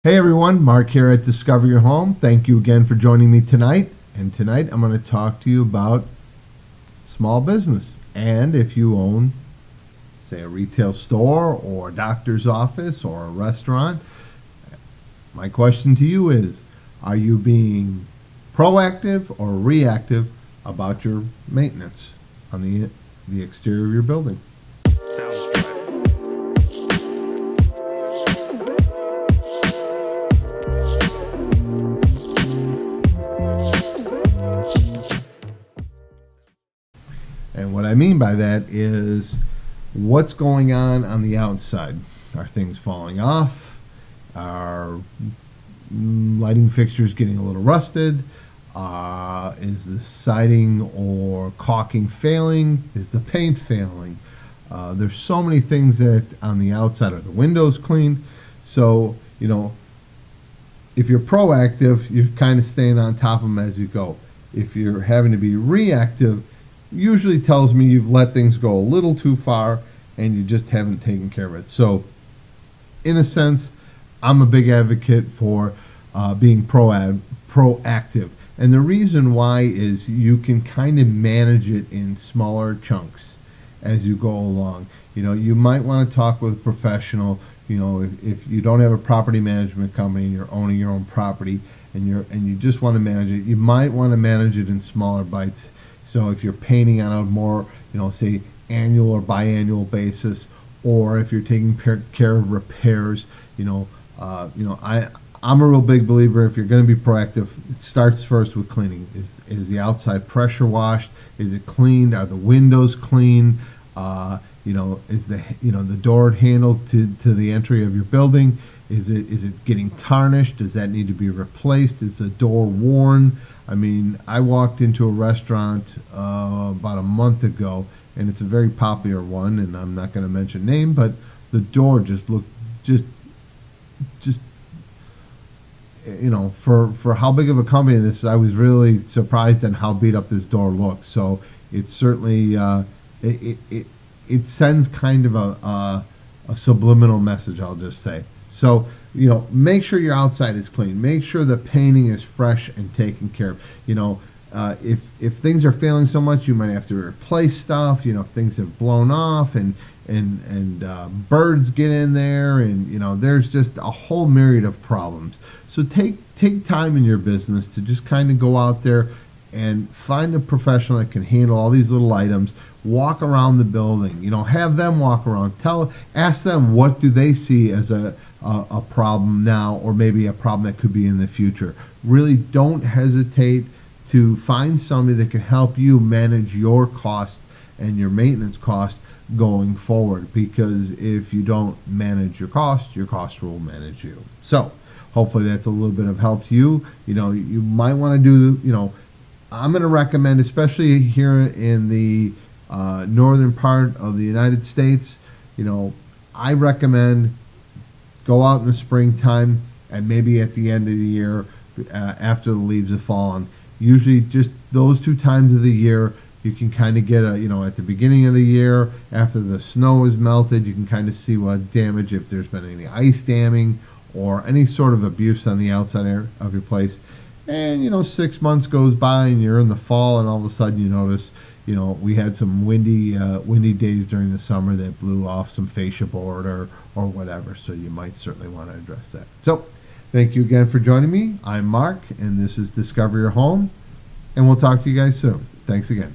Hey everyone, Mark here at Discover Your Home. Thank you again for joining me tonight. And tonight I'm going to talk to you about small business. And if you own, say, a retail store or a doctor's office or a restaurant, my question to you is, are you being proactive or reactive about your maintenance on the exterior of your building? Sounds good. And what I mean by that is what's going on the outside. Are things falling off? Are lighting fixtures getting a little rusted? Is the siding or caulking failing? Is the paint failing? There's so many things that on the outside. Are the windows clean? So, if you're proactive, you're kind of staying on top of them as you go. If you're having to be reactive, usually tells me you've let things go a little too far and you just haven't taken care of it. So, in a sense, I'm a big advocate for being proactive. And the reason why is you can kind of manage it in smaller chunks as you go along. You might want to talk with a professional. If you don't have a property management company, you're owning your own property, and you just want to manage it, you might want to manage it in smaller bites. So if you're painting on a more, say, annual or biannual basis, or if you're taking care of repairs, I'm a real big believer. If you're going to be proactive, it starts first with cleaning. Is the outside pressure washed? Is it cleaned? Are the windows clean? Is the door handle to the entry of your building? Is it getting tarnished? Does that need to be replaced? Is the door worn? I mean, I walked into a restaurant about a month ago, and it's a very popular one, and I'm not going to mention name, but the door just looked for how big of a company this is, I was really surprised at how beat up this door looked. So it's certainly it sends kind of a subliminal message, I'll just say. So, make sure your outside is clean. Make sure the painting is fresh and taken care of. If things are failing so much, you might have to replace stuff. If things have blown off and birds get in there, and there's just a whole myriad of problems. So take time in your business to just kind of go out there and find a professional that can handle all these little items. Walk around the building. Have them walk around. Ask them what do they see as a problem now, or maybe a problem that could be in the future. Really don't hesitate to find somebody that can help you manage your cost and your maintenance cost going forward, because if you don't manage your cost will manage you. So hopefully that's a little bit of help to you. You might want to do, I'm going to recommend, especially here in the northern part of the United States, I recommend go out in the springtime and maybe at the end of the year after the leaves have fallen. Usually just those 2 times of the year, you can kind of get at the beginning of the year, after the snow is melted, you can kind of see what damage, if there's been any ice damming or any sort of abuse on the outside of your place. And 6 months goes by and you're in the fall, and all of a sudden you notice, we had some windy days during the summer that blew off some fascia board or whatever. So you might certainly want to address that. So thank you again for joining me. I'm Mark, and this is Discover Your Home, and we'll talk to you guys soon. Thanks again.